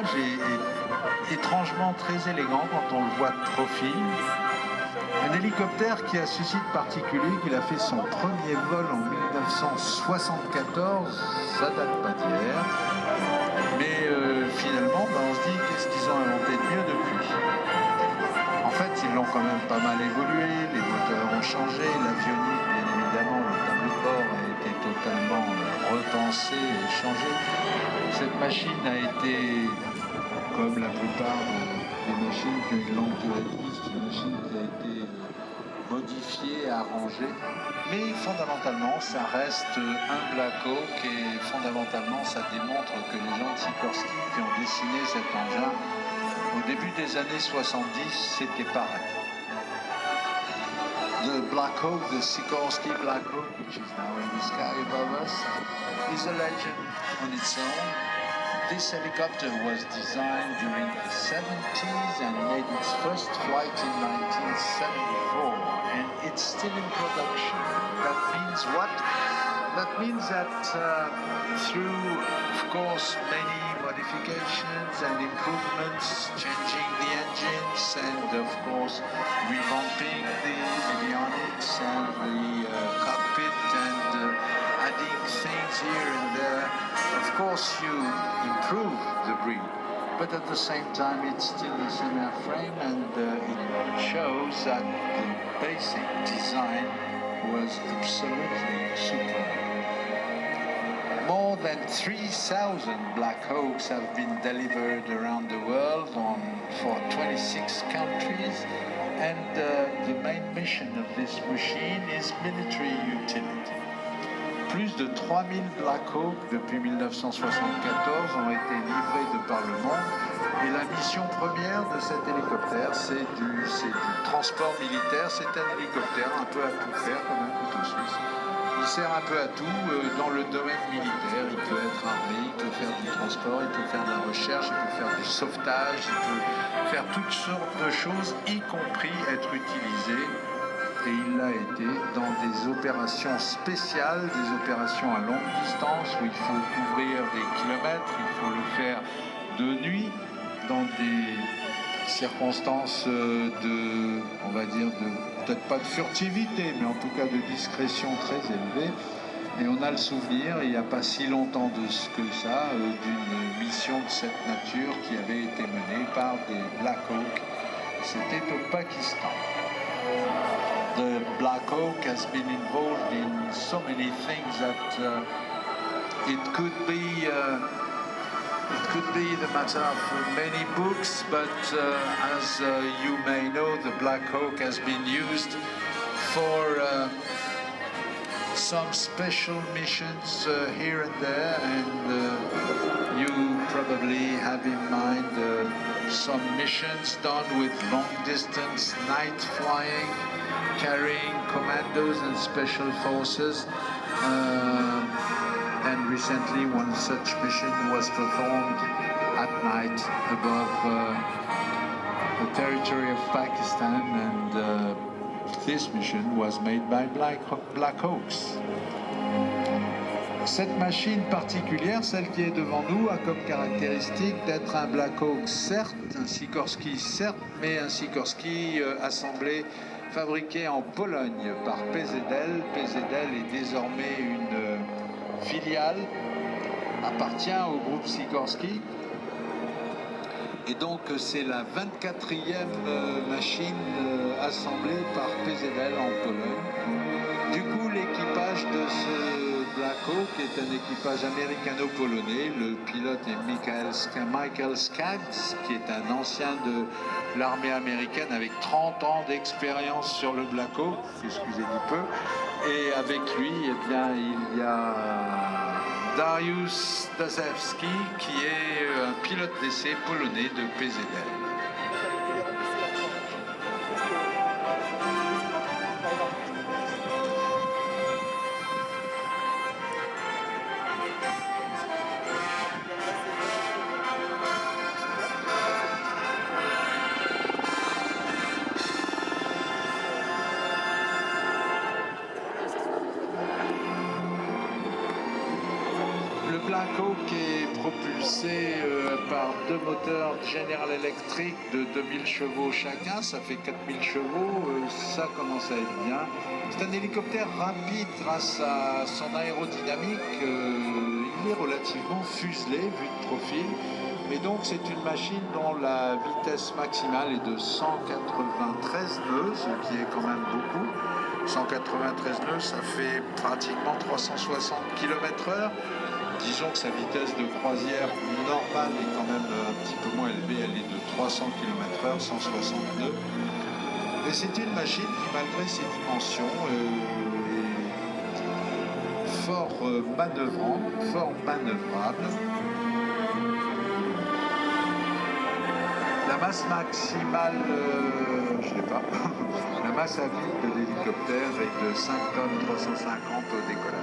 l'habillage est étrangement très élégant quand on le voit de profil. Un hélicoptère qui a ceci de particulier qu'il a fait son premier vol en 1974, ça date pas d'hier. Mais finalement, on se dit qu'est-ce qu'ils ont inventé de mieux depuis. En fait, ils l'ont quand même pas mal évolué, les moteurs ont changé, l'avionique, bien évidemment, le tableau de bord a été totalement repensé et changé. Cette machine a été, comme la plupart des machines qui ont une longue durée de vie, c'est une machine qui a été modifiée, arrangée. Mais fondamentalement, ça reste un Black Hawk et fondamentalement, ça démontre que les gens de Sikorsky qui ont dessiné cet engin au début des années 70, c'était pareil. The Black Hawk, the Sikorsky Black Hawk, which is now in the sky above us, is a legend on its own. This helicopter was designed during the 70s and made its first flight in 1974, and it's still in production. That means what? That means that through, of course, many modifications and improvements, changing the engines and, of course, revamping the avionics and the cockpit and adding things here and there, of course, you improve the breed. But at the same time, it's still the same airframe, and it shows that the basic design was absolutely superb. More than 3,000 Black Hawks have been delivered around the world for 26 countries, and the main mission of this machine is military utility. Plus de 3000 Black Hawk depuis 1974 ont été livrés de par le monde, et la mission première de cet hélicoptère, c'est du transport militaire. C'est un hélicoptère un peu à tout faire, comme un couteau suisse. Il sert un peu à tout dans le domaine militaire. Il peut être armé, il peut faire du transport, il peut faire de la recherche, il peut faire du sauvetage, il peut faire toutes sortes de choses, y compris être utilisé, et il l'a été, dans des opérations spéciales, des opérations à longue distance où il faut couvrir des kilomètres, il faut le faire de nuit, dans des circonstances on va dire, peut-être pas de furtivité, mais en tout cas de discrétion très élevée. Et on a le souvenir, il n'y a pas si longtemps que ça, d'une mission de cette nature qui avait été menée par des Black Hawk. C'était au Pakistan. The Black Hawk has been involved in so many things that it could be the matter of many books, but as you may know, the Black Hawk has been used for some special missions here and there, and you probably have in mind some missions done with long-distance night flying, carrying commandos and special forces. And recently one such mission was performed at night above the territory of Pakistan, and this mission was made by Black Hawks. Cette machine particulière, celle qui est devant nous, a comme caractéristique d'être un Black Hawk, certes, un Sikorsky, certes, mais un Sikorsky assemblé, fabriqué en Pologne par PZL. PZL est désormais une filiale, appartient au groupe Sikorsky, et donc c'est la 24e machine assemblée par PZL en Pologne. Du coup, l'équipage de ce Black Hawk est un équipage américano-polonais. Le pilote est Michael Skaggs, qui est un ancien de l'armée américaine avec 30 ans d'expérience sur le Black Hawk, excusez du peu. Et avec lui, eh bien, il y a Dariusz Dazewski, qui est un pilote d'essai polonais de PZL. Le Black Hawk est propulsé par deux moteurs General Electric de 2000 chevaux chacun, ça fait 4000 chevaux, ça commence à être bien. C'est un hélicoptère rapide grâce à son aérodynamique, il est relativement fuselé vu de profil, mais donc c'est une machine dont la vitesse maximale est de 193 nœuds, ce qui est quand même beaucoup. 193 nœuds, ça fait pratiquement 360 km/h. Disons que sa vitesse de croisière normale est quand même un petit peu moins élevée, elle est de 300 km/h, 160 nœuds. Et c'est une machine qui, malgré ses dimensions, est fort manœuvrante, fort manœuvrable. La masse maximale, je ne l'ai pas, la masse à vide de l'hélicoptère est de 5 tonnes 350 au décollage.